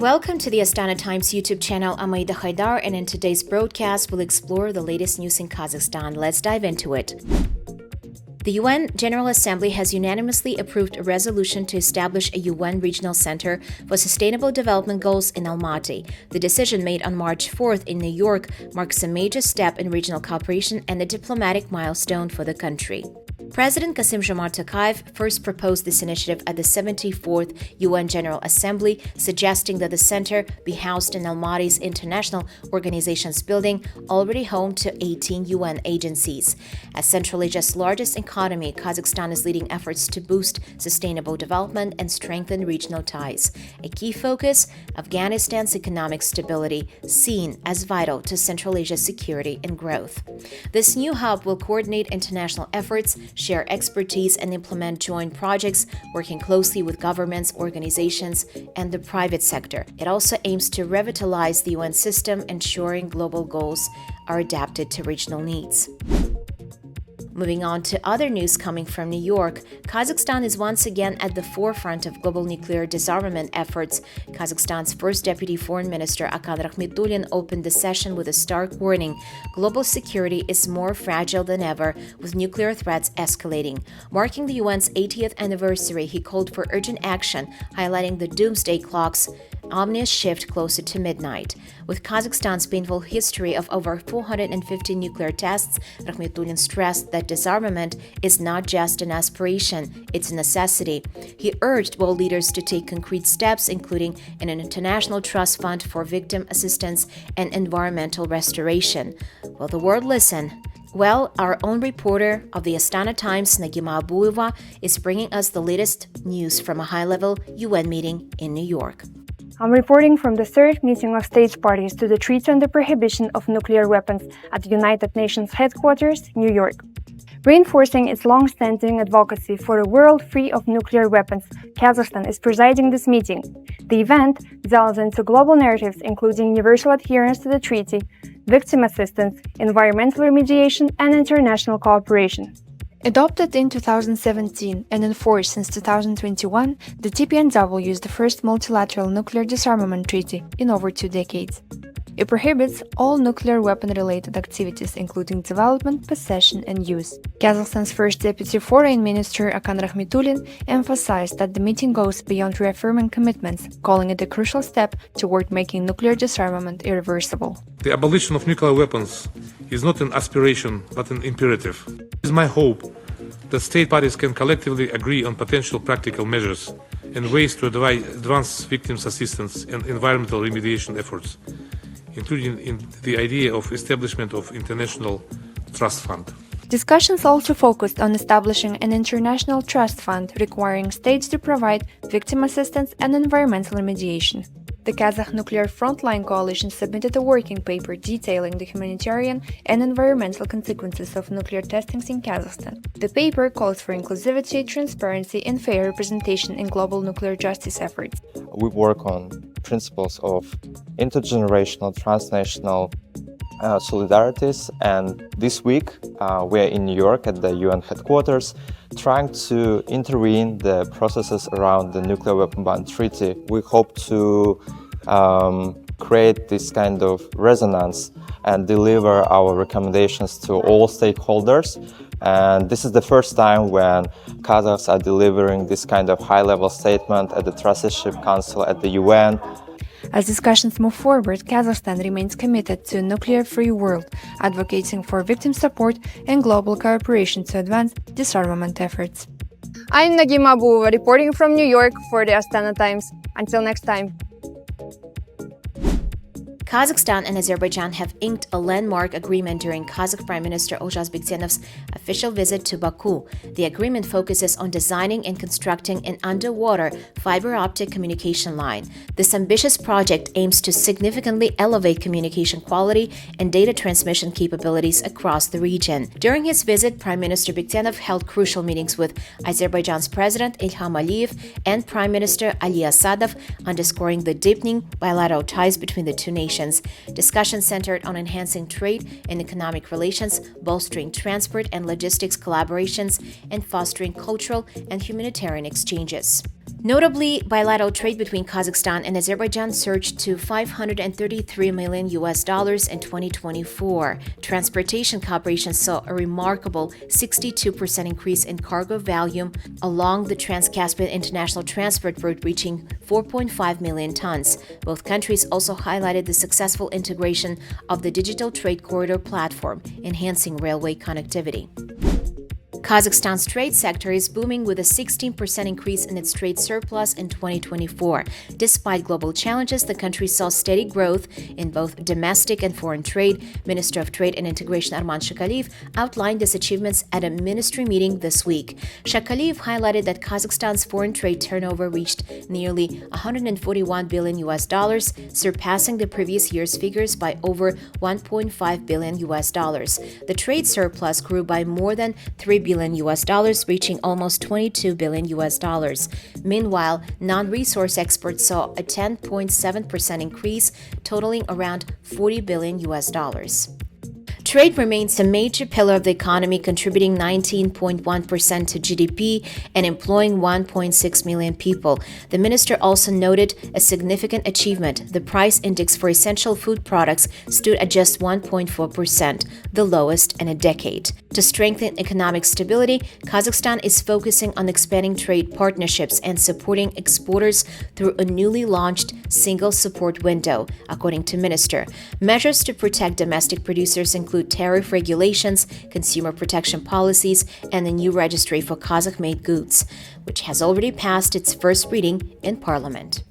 Welcome to the Astana Times YouTube channel. I'm Aida Haidar, and in today's broadcast, we'll explore the latest news in Kazakhstan. Let's dive into it. The UN General Assembly has unanimously approved a resolution to establish a UN Regional Center for Sustainable Development Goals in Almaty. The decision made on March 4th in New York marks a major step in regional cooperation and a diplomatic milestone for the country. President Kassym-Jomart Tokayev first proposed this initiative at the 74th UN General Assembly, suggesting that the center be housed in Almaty's International Organizations building, already home to 18 UN agencies. As Central Asia's largest economy, Kazakhstan is leading efforts to boost sustainable development and strengthen regional ties. A key focus, Afghanistan's economic stability, seen as vital to Central Asia's security and growth. This new hub will coordinate international efforts, share expertise, and implement joint projects, working closely with governments, organizations, and the private sector. It also aims to revitalize the UN system, ensuring global goals are adapted to regional needs. Moving on to other news coming from New York, Kazakhstan is once again at the forefront of global nuclear disarmament efforts. Kazakhstan's first deputy foreign minister, Akan Rahmetulin, opened the session with a stark warning: global security is more fragile than ever, with nuclear threats escalating. Marking the UN's 80th anniversary, he called for urgent action, highlighting the doomsday clock's ominous shift closer to midnight. With Kazakhstan's painful history of over 450 nuclear tests, Rahmetulin stressed that disarmament is not just an aspiration, it's a necessity. He urged world leaders to take concrete steps, including an international trust fund for victim assistance and environmental restoration. Will the world listen? Well, our own reporter of the Astana Times, Nagima Abueva, is bringing us the latest news from a high-level UN meeting in New York. I'm reporting from the third meeting of state parties to the Treaty on the Prohibition of Nuclear Weapons at the United Nations headquarters, New York. Reinforcing its long-standing advocacy for a world free of nuclear weapons, Kazakhstan is presiding this meeting. The event delves into global narratives including universal adherence to the treaty, victim assistance, environmental remediation, and international cooperation. Adopted in 2017 and enforced since 2021, the TPNW is the first multilateral nuclear disarmament treaty in over 2 decades. It prohibits all nuclear weapon-related activities, including development, possession, and use. Kazakhstan's first deputy foreign minister, Akan Rahmetulin, emphasized that the meeting goes beyond reaffirming commitments, calling it a crucial step toward making nuclear disarmament irreversible. The abolition of nuclear weapons is not an aspiration, but an imperative. It is my hope that state parties can collectively agree on potential practical measures and ways to advance victims' assistance and environmental remediation efforts, including in the idea of establishment of international trust fund. Discussions also focused on establishing an international trust fund requiring states to provide victim assistance and environmental remediation. The Kazakh Nuclear Frontline Coalition submitted a working paper detailing the humanitarian and environmental consequences of nuclear testings in Kazakhstan. The paper calls for inclusivity, transparency, and fair representation in global nuclear justice efforts. We work on principles of intergenerational, transnational solidarities, and this week we are in New York at the UN headquarters trying to intervene the processes around the nuclear weapon ban treaty. We hope to create this kind of resonance and deliver our recommendations to all stakeholders. And this is the first time when Kazakhs are delivering this kind of high-level statement at the Trusteeship Council at the UN. As discussions move forward, Kazakhstan remains committed to a nuclear-free world, advocating for victim support and global cooperation to advance disarmament efforts. I'm Nagima Abueva, reporting from New York for the Astana Times. Until next time. Kazakhstan and Azerbaijan have inked a landmark agreement during Kazakh Prime Minister Olzhas Bektenov's official visit to Baku. The agreement focuses on designing and constructing an underwater fiber-optic communication line. This ambitious project aims to significantly elevate communication quality and data transmission capabilities across the region. During his visit, Prime Minister Bektenov held crucial meetings with Azerbaijan's President Ilham Aliyev and Prime Minister Ali Asadov, underscoring the deepening bilateral ties between the two nations. Discussions centered on enhancing trade and economic relations, bolstering transport and logistics collaborations, and fostering cultural and humanitarian exchanges. Notably, bilateral trade between Kazakhstan and Azerbaijan surged to $533 million in 2024. Transportation cooperation saw a remarkable 62% increase in cargo volume along the Trans-Caspian International Transport Route, reaching 4.5 million tons. Both countries also highlighted the successful integration of the Digital Trade Corridor platform, enhancing railway connectivity. Kazakhstan's trade sector is booming with a 16% increase in its trade surplus in 2024. Despite global challenges, the country saw steady growth in both domestic and foreign trade. Minister of Trade and Integration Arman Shakaliyev outlined his achievements at a ministry meeting this week. Shakaliyev highlighted that Kazakhstan's foreign trade turnover reached nearly $141 billion, surpassing the previous year's figures by over $1.5 billion. The trade surplus grew by more than $3 billion, reaching almost $22 billion. Meanwhile, non-resource exports saw a 10.7% increase, totaling around $40 billion. Trade remains a major pillar of the economy, contributing 19.1% to GDP and employing 1.6 million people. The minister also noted a significant achievement. The price index for essential food products stood at just 1.4%, the lowest in a decade. To strengthen economic stability, Kazakhstan is focusing on expanding trade partnerships and supporting exporters through a newly launched single support window, according to Minister. Measures to protect domestic producers include tariff regulations, consumer protection policies, and the new registry for Kazakh-made goods, which has already passed its first reading in Parliament.